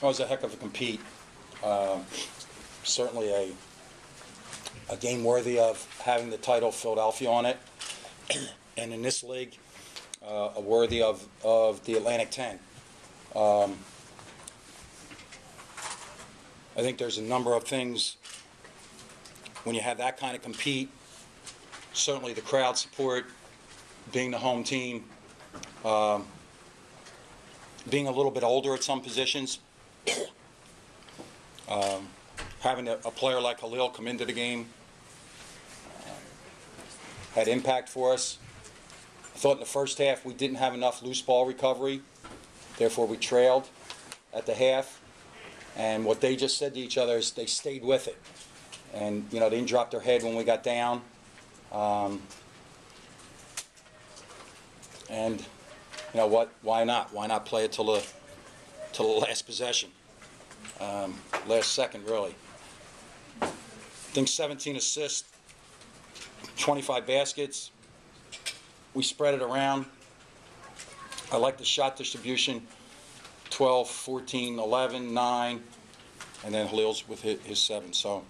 was a heck of a compete. Certainly a game worthy of having the title Philadelphia on it, and in this league, a worthy of the Atlantic 10. I think there's a number of things when you have that kind of compete. Certainly the crowd support, being the home team, being a little bit older at some positions, having a player like Khalil come into the game had impact for us. I thought in the first half we didn't have enough loose ball recovery, therefore we trailed at the half. And what they just said to each other is they stayed with it. And, they didn't drop their head when we got down. And, you know what? Why not? Why not play it till the last possession? Last second, really. I think 17 assists, 25 baskets. We spread it around. I like the shot distribution. 12, 14, 11, 9, and then Khalil's with his 7. So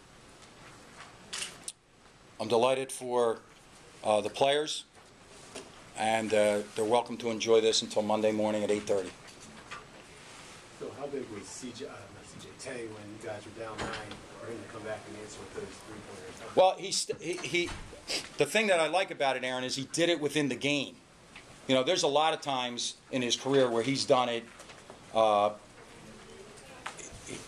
I'm delighted for the players, and they're welcome to enjoy this until Monday morning at 8:30. Phil, how big was CJ Tay when you guys were down 9 for him to come back and answer with those 3-pointers? Well, the thing that I like about it, Aaron, is he did it within the game. There's a lot of times in his career where he's done it.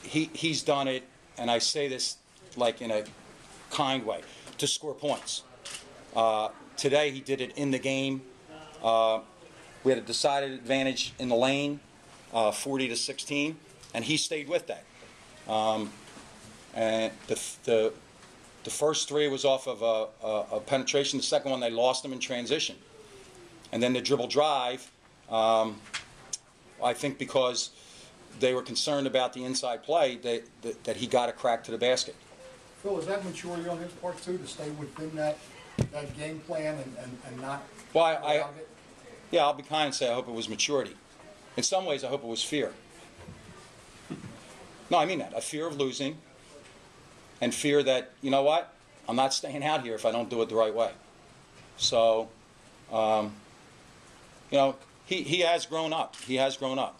He's done it, and I say this like in a kind way, to score points. Today he did it in the game. We had a decided advantage in the lane, 40-16, and he stayed with that. And the first 3 was off of a penetration. The second one they lost him in transition, and then the dribble drive. I think because they were concerned about the inside play, that he got a crack to the basket. Phil, is that maturity on his part too, to stay within that game plan and not? Well, yeah, I'll be kind and say I hope it was maturity. In some ways, I hope it was fear. No, I mean that. A fear of losing, and fear that, you know what, I'm not staying out here if I don't do it the right way. So, He has grown up. He has grown up.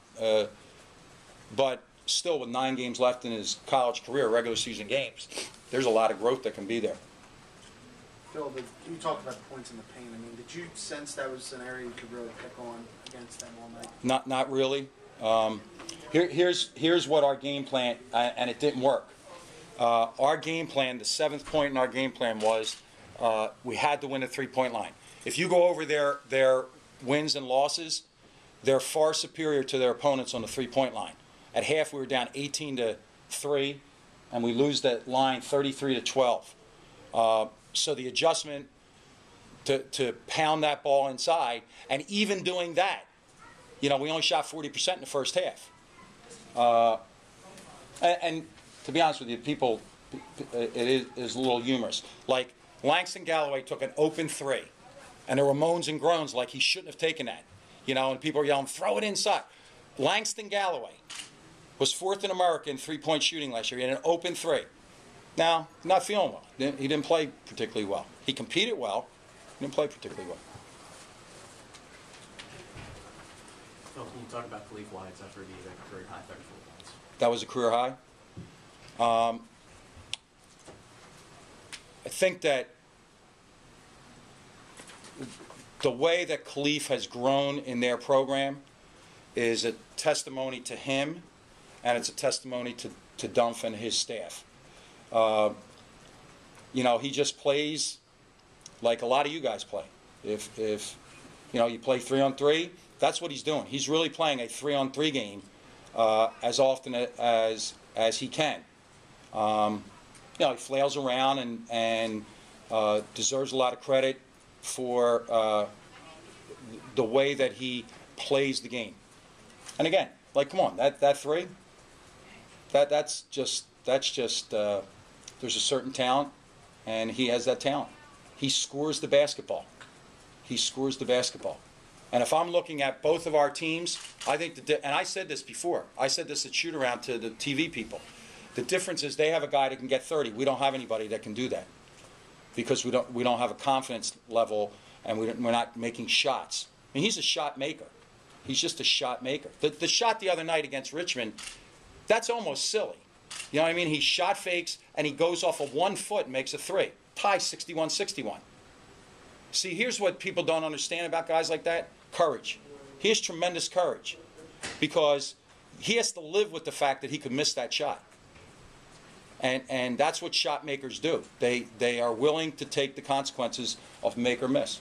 But still, with 9 games left in his college career, regular season games, there's a lot of growth that can be there. Phil, you talked about the points in the paint. I mean, did you sense that was an area you could really pick on against them all night? Not really. Here's what our game plan, and it didn't work. Our game plan, the 7th point in our game plan was we had to win the 3-point line. If you go over their wins and losses, they're far superior to their opponents on the 3-point line. At half, we were down 18-3, and we lose that line 33-12. So the adjustment to pound that ball inside, and even doing that, we only shot 40% in the first half. And to be honest with you, people, it is a little humorous. Like, Langston Galloway took an open 3. And there were moans and groans like he shouldn't have taken that. And people were yelling, throw it inside. Langston Galloway was 4th in America in 3-point shooting last year. He had an open 3. Now, not feeling well. He didn't play particularly well. He competed well. He didn't play particularly well. Phil, can you talk about Khalif Wyatt's effort? He had a career high 34 points. That was a career high. I think that the way that Khalif has grown in their program is a testimony to him, and it's a testimony to Dumph and his staff. He just plays like a lot of you guys play. If you play 3-on-3, that's what he's doing. He's really playing a 3-on-3 game as often as he can. He flails around and deserves a lot of credit for the way that he plays the game. And again, like, come on, that 3, that's just there's a certain talent, and he has that talent. He scores the basketball. He scores the basketball. And if I'm looking at both of our teams, I think and I said this before. I said this at shoot around to the TV people. The difference is they have a guy that can get 30. We don't have anybody that can do that because we don't have a confidence level, and we're not making shots. I mean, he's a shot maker. He's just a shot maker. The shot the other night against Richmond, that's almost silly. You know what I mean? He shot fakes, and he goes off of 1 foot and makes a 3. Tie 61-61. See, here's what people don't understand about guys like that. Courage. He has tremendous courage because he has to live with the fact that he could miss that shot. And that's what shot makers do. They are willing to take the consequences of make or miss.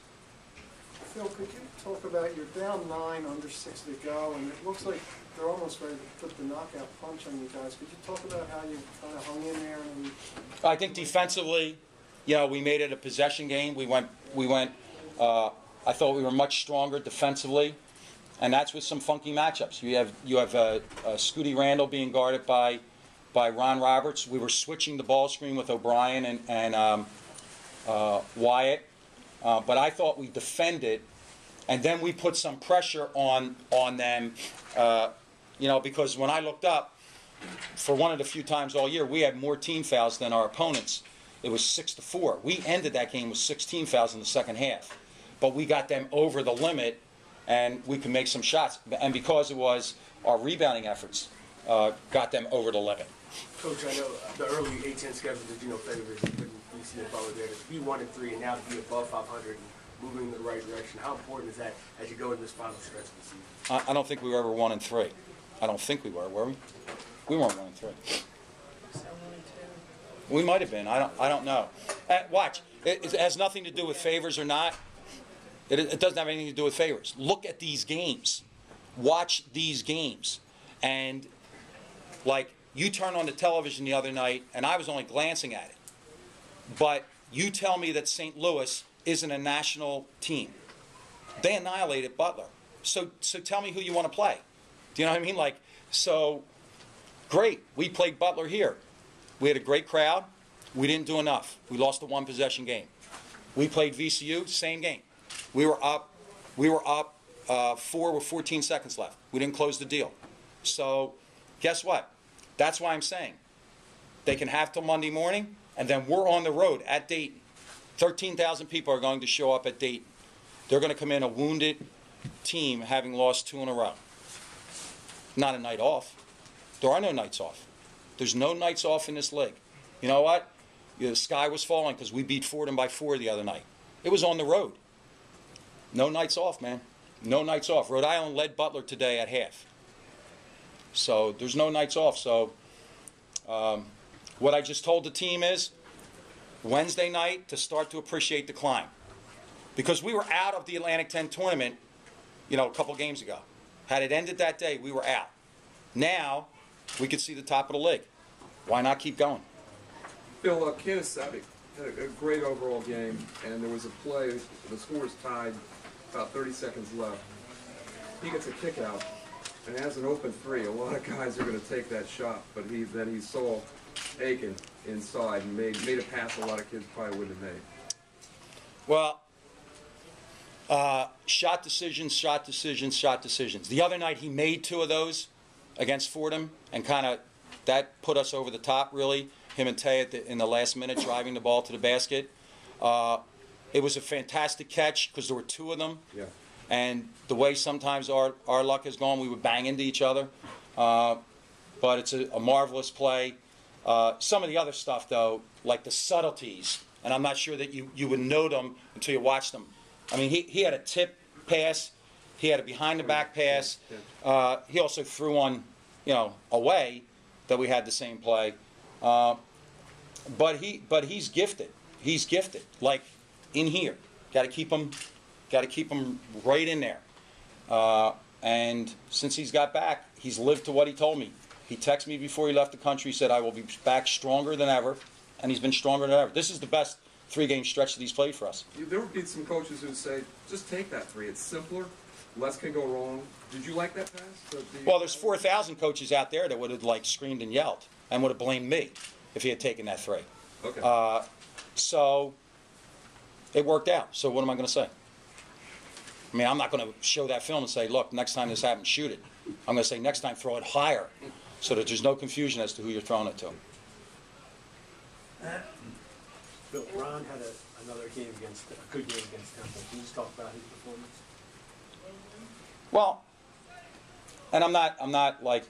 Phil, could you talk about, you're down 9, under 6 to go, and it looks like they're almost ready to put the knockout punch on you guys. Could you talk about how you kind of hung in there? And I think defensively, we made it a possession game. We went. I thought we were much stronger defensively, and that's with some funky matchups. You have Scooty Randall being guarded by Ron Roberts. We were switching the ball screen with O'Brien and Wyatt, but I thought we defended, and then we put some pressure on them. Because when I looked up, for one of the few times all year, we had more team fouls than our opponents. It was 6-4. We ended that game with 16 fouls in the second half. But we got them over the limit, and we could make some shots. And because it was our rebounding efforts, got them over the limit. Coach, I know the early A-10 schedule did favors putting BC and Butler there. To be 1-3 and now to be above 500 and moving in the right direction, how important is that as you go into this final stretch of the season? I don't think we were ever 1-3. I don't think we were we? We weren't 1-3. We might have been. I don't know. Watch. It has nothing to do with favors or not. It doesn't have anything to do with favors. Look at these games. Watch these games. And, you turn on the television the other night, and I was only glancing at it. But you tell me that St. Louis isn't a national team. They annihilated Butler. So tell me who you want to play. Do you know what I mean? Great. We played Butler here. We had a great crowd. We didn't do enough. We lost a 1-possession game. We played VCU, same game. We were up 4 with 14 seconds left. We didn't close the deal. So guess what? That's why I'm saying they can have till Monday morning, and then we're on the road at Dayton. 13,000 people are going to show up at Dayton. They're going to come in a wounded team having lost 2 in a row. Not a night off. There are no nights off. There's no nights off in this league. You know what? The sky was falling because we beat Fordham by 4 the other night. It was on the road. No nights off, man. No nights off. Rhode Island led Butler today at half. So there's no nights off. So what I just told the team is Wednesday night to start to appreciate the climb. Because we were out of the Atlantic 10 tournament, a couple games ago. Had it ended that day, we were out. Now, we could see the top of the league. Why not keep going? Phil, Kansas City had a great overall game, and there was a play, the score was tied, about 30 seconds left. He gets a kick out and has an open 3. A lot of guys are going to take that shot, but then he saw Aiken inside and made a pass a lot of kids probably wouldn't have made. Well, shot decisions. The other night he made 2 of those against Fordham, and that put us over the top, really. Him and Tay in the last minute driving the ball to the basket. It was a fantastic catch because there were 2 of them. Yeah. And the way sometimes our luck has gone, we would bang into each other. But it's a marvelous play. Some of the other stuff, though, like the subtleties, and I'm not sure that you would know them until you watch them. I mean, he had a tip pass. He had a behind-the-back pass. He also threw one, away that we had the same play. But he's gifted. He's gifted. Like in here, got to keep him right in there. And since he's got back, he's lived to what he told me. He texted me before he left the country. He said, "I will be back stronger than ever," and he's been stronger than ever. This is the best 3-game stretch that he's played for us. There would be some coaches who would say, "Just take that 3. It's simpler. Less can go wrong." Did you like that pass? Well, there's 4,000 coaches out there that would have screamed and yelled and would have blamed me if he had taken that 3. Okay. So it worked out. So what am I going to say? I mean, I'm not going to show that film and say, look, next time this happens, shoot it. I'm going to say, next time, throw it higher, so that there's no confusion as to who you're throwing it to. Bill, Ron had another game a good game against Temple. Can you just talk about his performance? Well, and I'm not like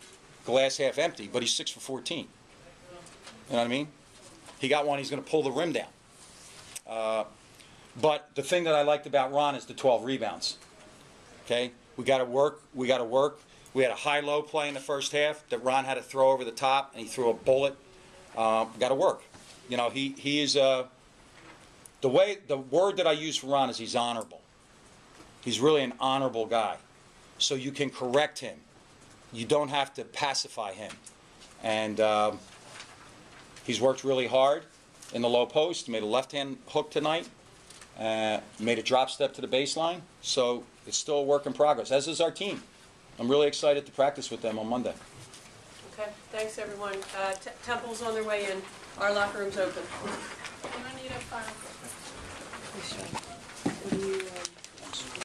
glass half empty, but he's 6 for 14. You know what I mean? He got one, he's going to pull the rim down. But the thing that I liked about Ron is the 12 rebounds. Okay? We got to work. We got to work. We had a high-low play in the first half that Ron had to throw over the top, and he threw a bullet. Got to work. You know, he is the word that I use for Ron is he's honorable. He's really an honorable guy. So you can correct him. You don't have to pacify him. And he's worked really hard in the low post. Made a left-hand hook tonight. Made a drop step to the baseline. So it's still a work in progress, as is our team. I'm really excited to practice with them on Monday. Okay, thanks everyone. Temple's on their way in. Our locker room's open. You don't need a file. What do you,